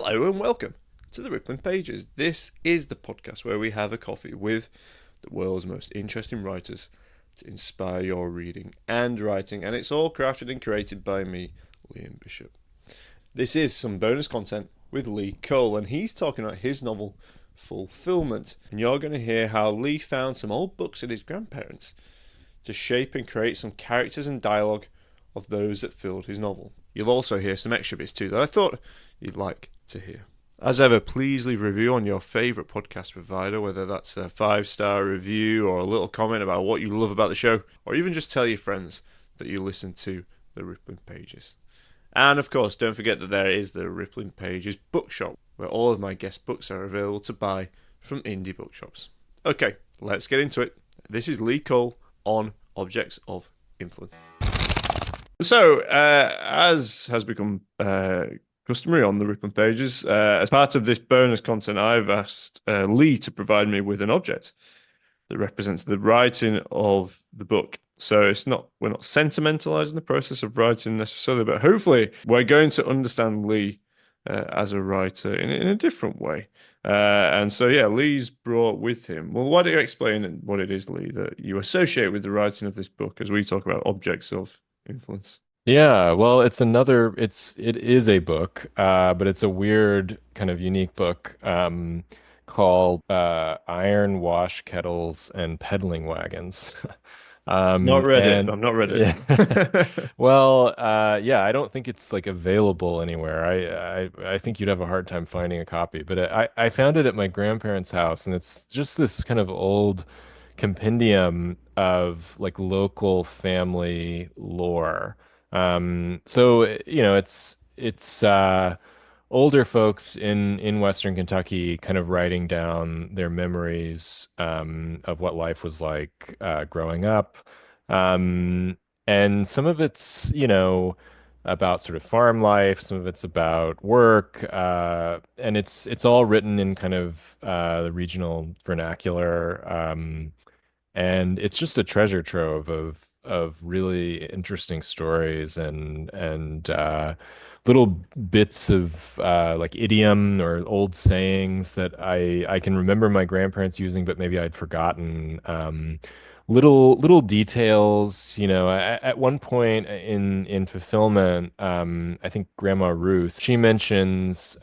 Hello and welcome to the Rippling Pages. This is the podcast where we have a coffee with the world's most interesting writers to inspire your reading and writing, and it's all crafted and created by me, Liam Bishop. This is some bonus content with Lee Cole, and he's talking about his novel Fulfillment, and you're going to hear how Lee found some old books at his grandparents to shape and create some characters and dialogue of those that filled his novel. You'll also hear some extra bits too that I thought you'd like to hear. As ever, please leave a review on your favourite podcast provider, whether that's a 5-star review or a little comment about what you love about the show, or even just tell your friends that you listen to the Rippling Pages. And of course, don't forget that there is the Rippling Pages bookshop, where all of my guest books are available to buy from indie bookshops. Okay, let's get into it. This is Lee Cole on Objects of Influence. So, as has become customary on the Rippling Pages, as part of this bonus content, I've asked Lee to provide me with an object that represents the writing of the book. So we're not sentimentalizing the process of writing necessarily, but hopefully we're going to understand Lee as a writer in a different way. And so, yeah, Lee's brought with him. Well, why don't you explain what it is, Lee, that you associate with the writing of this book as we talk about objects of influence? Yeah, well, it is a book, but it's a weird kind of unique book called Iron Wash Kettles and Peddling Wagons. Not read it. And I've not read yeah, it. well, yeah, I don't think it's like available anywhere. I think you'd have a hard time finding a copy, but I found it at my grandparents' house, and it's just this kind of old compendium of like local family lore. It's older folks in Western Kentucky kind of writing down their memories of what life was like growing up. Um, and some of it's, about sort of farm life, some of it's about work, and it's all written in kind of the regional vernacular. And it's just a treasure trove of really interesting stories and little bits of like idiom or old sayings that I can remember my grandparents using, but maybe I'd forgotten. Little details, at one point in fulfillment, I think Grandma Ruth, she mentions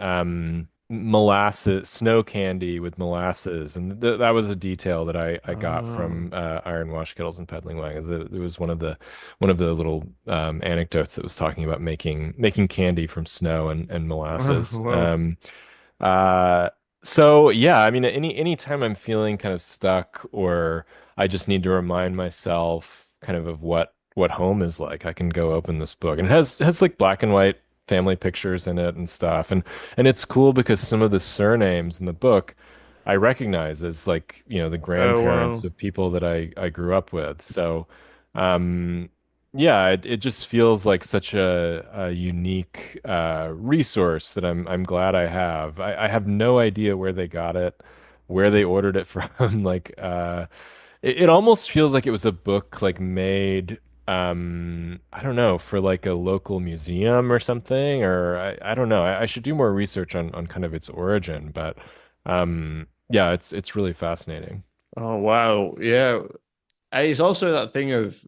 molasses, snow candy with molasses, and that was a detail that I got Oh, from Iron Wash Kettles and Peddling Wagons. It was one of the little anecdotes that was talking about making candy from snow and molasses. well, Uh, so yeah, I mean, any time I'm feeling kind of stuck or I just need to remind myself kind of what home is like, I can go open this book, and it has like black and white family pictures in it and stuff, and it's cool because some of the surnames in the book I recognize as like, the oh grandparents well. of people that I grew up with. So, um, yeah, it just feels like such a unique resource that I'm glad I have. I have no idea where they got it, where they ordered it from. Like, it almost feels like it was a book like made, I don't know, for like a local museum or something, or I don't know. I should do more research on kind of its origin, but yeah, it's really fascinating. Oh wow, yeah. It's also that thing of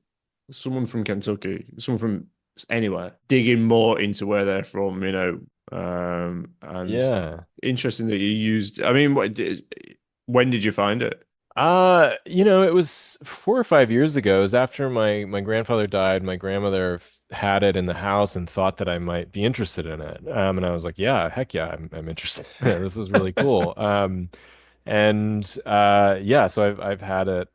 someone from Kentucky, someone from anywhere, digging more into where they're from, and Yeah. interesting that you used. I mean, when did you find it? It was 4 or 5 years ago. It was after my grandfather died. My grandmother had it in the house and thought that I might be interested in it. And I was like, yeah, heck yeah, I'm interested in it. This is really cool. And yeah, so I've had it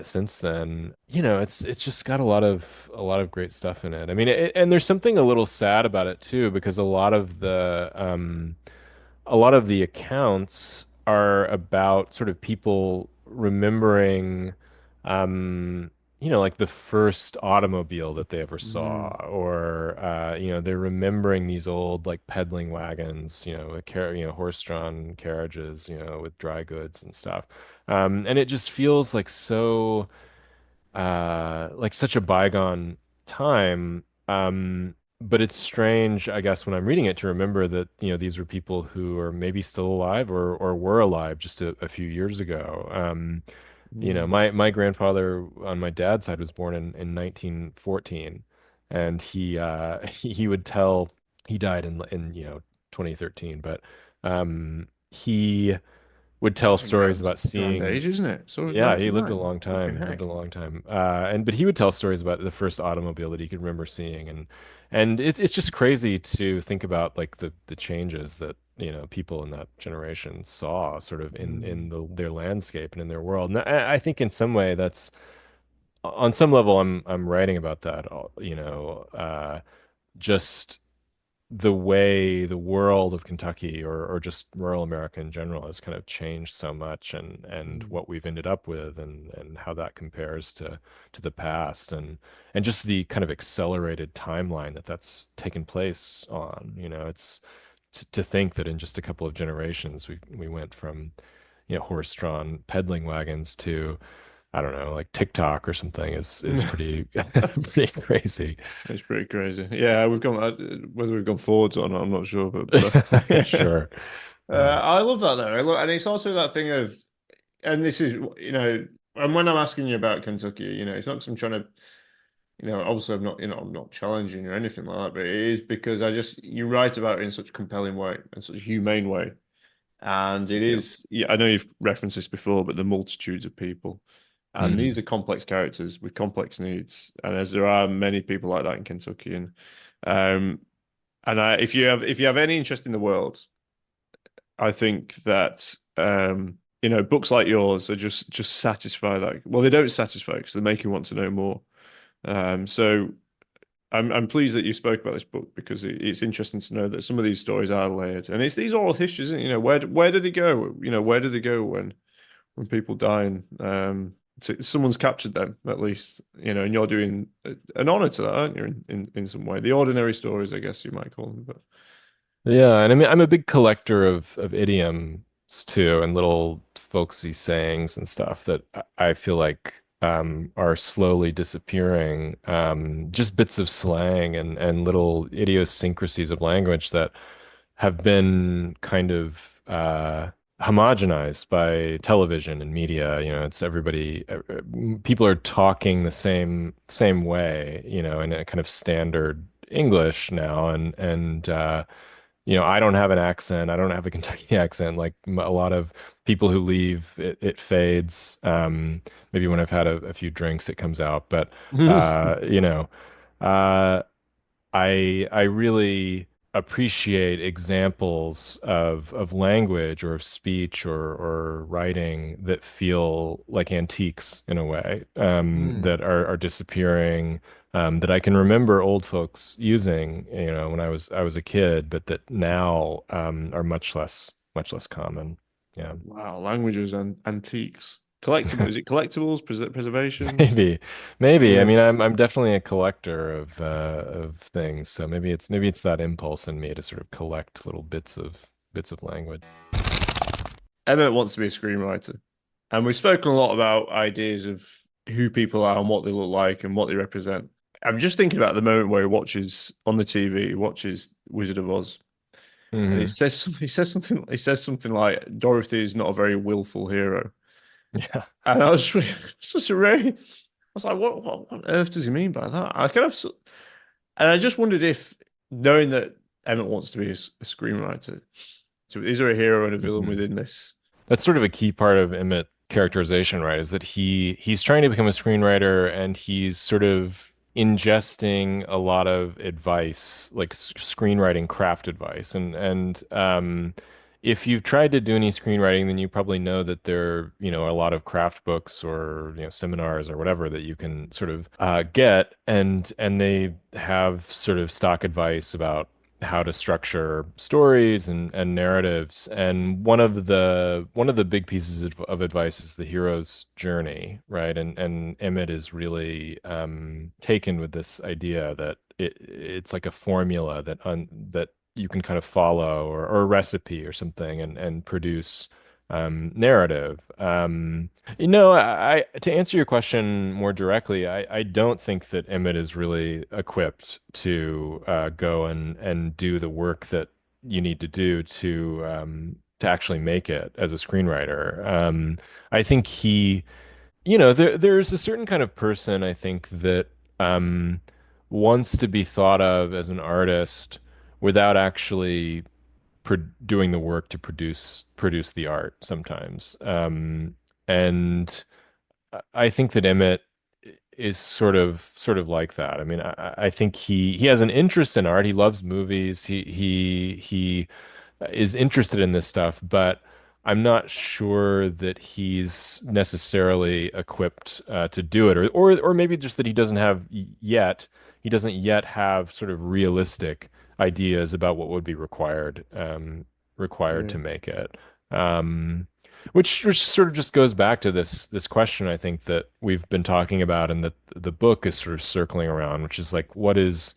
since then. It's just got a lot of great stuff in it. I mean, and there's something a little sad about it too, because a lot of the accounts are about sort of people remembering, like the first automobile that they ever saw, Mm. or they're remembering these old like peddling wagons, horse-drawn carriages, with dry goods and stuff. And it just feels like like such a bygone time. but it's strange, I guess, when I'm reading it to remember that, these were people who are maybe still alive or were alive just a few years ago. Mm. My grandfather on my dad's side was born in 1914, and he would tell he died in 2013, but he would tell That's a stories about grand seeing. age, isn't it? So it's Yeah, he lived a 99. long Flipping time. He lived heck. a long time. But he would tell stories about the first automobile that he could remember seeing, and it's just crazy to think about like the changes that, people in that generation saw sort of in Mm. their landscape and in their world. And I think in some way that's on some level I'm writing about that, just the way the world of Kentucky or just rural America in general has kind of changed so much, and Mm. what we've ended up with, and how that compares to the past, and just the kind of accelerated timeline that's taken place on, it's to think that in just a couple of generations we went from, horse-drawn peddling wagons to, I don't know, like TikTok or something is pretty pretty crazy. It's pretty crazy. Yeah, we've gone whether we've gone forwards or not, I'm not sure, but yeah. Sure. Yeah. I love that though. And it's also that thing of, and this is, and when I'm asking you about Kentucky, it's not because I'm trying to, obviously I'm not challenging you or anything like that, but it is because you write about it in such a compelling way and such a humane way. And it Thank you. is, yeah, I know you've referenced this before, but the multitudes of people. And these Mhm. are complex characters with complex needs. And as there are many people like that in Kentucky. Um, if you have any interest in the world, I think that books like yours are just satisfy that. Well, they don't satisfy because they make you want to know more. So I'm pleased that you spoke about this book because it's interesting to know that some of these stories are layered, and it's these oral histories, isn't it? Where do they go? Where do they go when people die? And someone's captured them at least, and you're doing an honor to that, aren't you? In some way, the ordinary stories, I guess you might call them, but. Yeah, and I mean, I'm a big collector of idioms too, and little folksy sayings and stuff that I feel like are slowly disappearing. Just bits of slang and little idiosyncrasies of language that have been kind of homogenized by television and media. It's everybody, people are talking the same way, in a kind of standard English now, and I don't have an accent. I don't have a Kentucky accent. Like a lot of people who leave, it fades. Maybe when I've had a few drinks, it comes out. But uh, you know, uh, I really appreciate examples of language or of speech or writing that feel like antiques in a way, that are disappearing, that I can remember old folks using, when I was a kid, but that now are much less common. Yeah. Wow, languages and antiques. Collectible, is it collectibles, preservation? Maybe. I Yeah. mean, I'm definitely a collector of things, so maybe it's that impulse in me to sort of collect little bits of language. Emmett wants to be a screenwriter. And we've spoken a lot about ideas of who people are and what they look like and what they represent. I'm just thinking about the moment where he watches on the TV, he watches Wizard of Oz. And Hmm. he says something like Dorothy is not a very willful hero. Yeah. And I was such a really, I was like, what on earth does he mean by that? And I just wondered if, knowing that Emmett wants to be a screenwriter, so is there a hero and a villain Mhm. within this? That's sort of a key part of Emmett characterization, right? Is that he's trying to become a screenwriter, and he's sort of ingesting a lot of advice, like screenwriting craft advice. And if you've tried to do any screenwriting, then you probably know that there, are a lot of craft books or, seminars or whatever that you can sort of get, and they have sort of stock advice about how to structure stories and narratives. And one of the big pieces of advice is the hero's journey, right? And Emmett is really taken with this idea that it's like a formula that you can kind of follow, or a recipe or something, and produce narrative. To answer your question more directly, I don't think that Emmett is really equipped to go and do the work that you need to do to actually make it as a screenwriter. I think there's a certain kind of person I think that um, wants to be thought of as an artist without actually doing the work to produce the art sometimes. And I think that Emmett is sort of like that. I mean, I think he has an interest in art. He loves movies. He is interested in this stuff, but I'm not sure that he's necessarily equipped to do it, or maybe just that he doesn't yet have sort of realistic ideas about what would be required Yeah. to make it. Um, which sort of just goes back to this question I think that we've been talking about and that the book is sort of circling around, which is like what's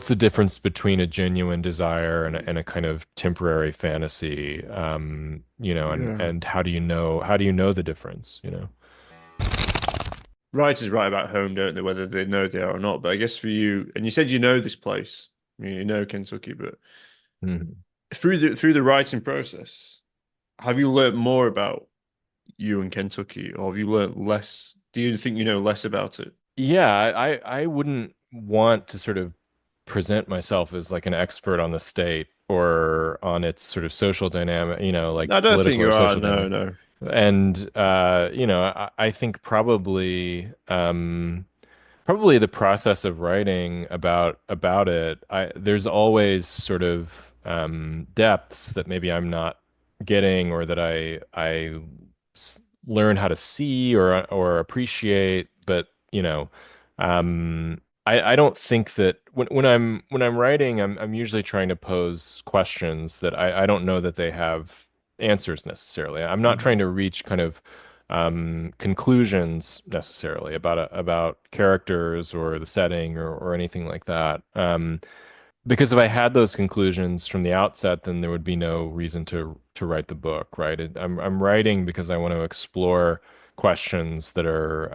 the difference between a genuine desire and a kind of temporary fantasy, Yeah. and how do you know the difference, Writers write about home, don't they? Whether they know they are or not. But I guess for you, and you said you know this place, you know Kentucky, but Mhm. through the writing process, have you learnt more about you and Kentucky, or have you learnt less? Do you think you know less about it? Yeah, I wouldn't want to sort of present myself as like an expert on the state or on its sort of social dynamic, like I don't think political or you are. social No, dynamic. no. And I think probably the process of writing about it, there's always sort of depths that maybe I'm not getting or that learn how to see or appreciate. But I don't think that when I'm writing, I'm usually trying to pose questions that I don't know that they have answers necessarily. I'm not trying Mhm. to reach kind of conclusions necessarily about characters or the setting or anything like that. Because if I had those conclusions from the outset, then there would be no reason to write the book, right? I'm writing because I want to explore questions that are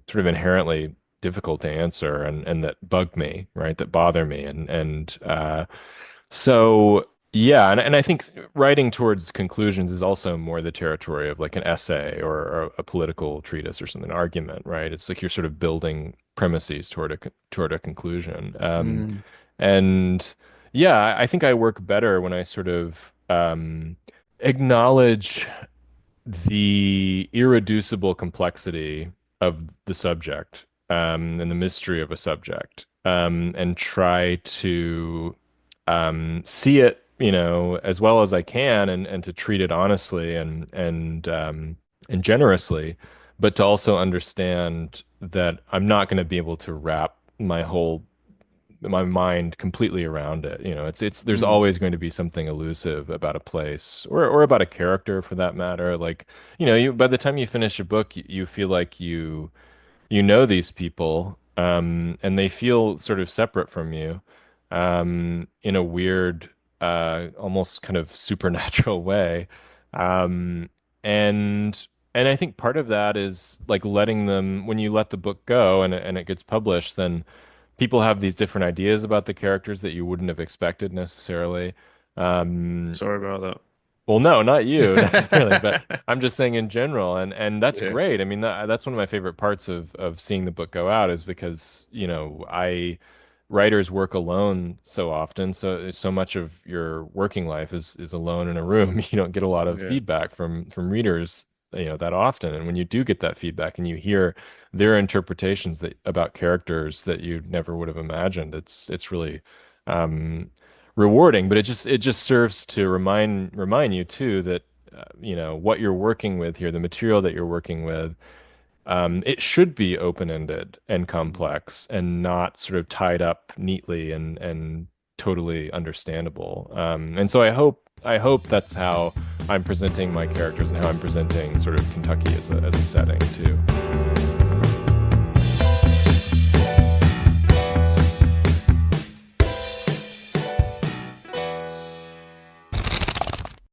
sort of inherently difficult to answer and that bug me, right? That bother me, so yeah, and I think writing towards conclusions is also more the territory of like an essay or a political treatise or something, an argument, right? It's like you're sort of building premises toward a conclusion. Mm. And yeah, I think I work better when I sort of acknowledge the irreducible complexity of the subject, and the mystery of a subject, and try to see it, as well as I can, and to treat it honestly and generously, but to also understand that I'm not going to be able to wrap my mind completely around it. It's there's Mm. always going to be something elusive about a place or about a character for that matter. Like, by the time you finish a book, you feel like you know these people, and they feel sort of separate from you, in a weird, almost kind of supernatural way. Um, and and I think part of that is like letting them, when you let the book go and it gets published, then people have these different ideas about the characters that you wouldn't have expected necessarily. Um, Sorry about well, no, not you necessarily, but that. I'm just saying in general, and that's Yeah. great. I mean, that's one of my favorite parts of seeing the book go out is because, writers work alone so often, so much of your working life is alone in a room. You don't get a lot of Yeah. feedback from readers, that often. And when you do get that feedback and you hear their interpretations about characters that you never would have imagined, it's really um rewarding, but it just serves to remind you too that what you're working with here, the material that you're working with, it should be open-ended and Mm. complex and not sort of tied up neatly and totally understandable. And so I hope that's how I'm presenting my characters and how I'm presenting sort of Kentucky as a setting too.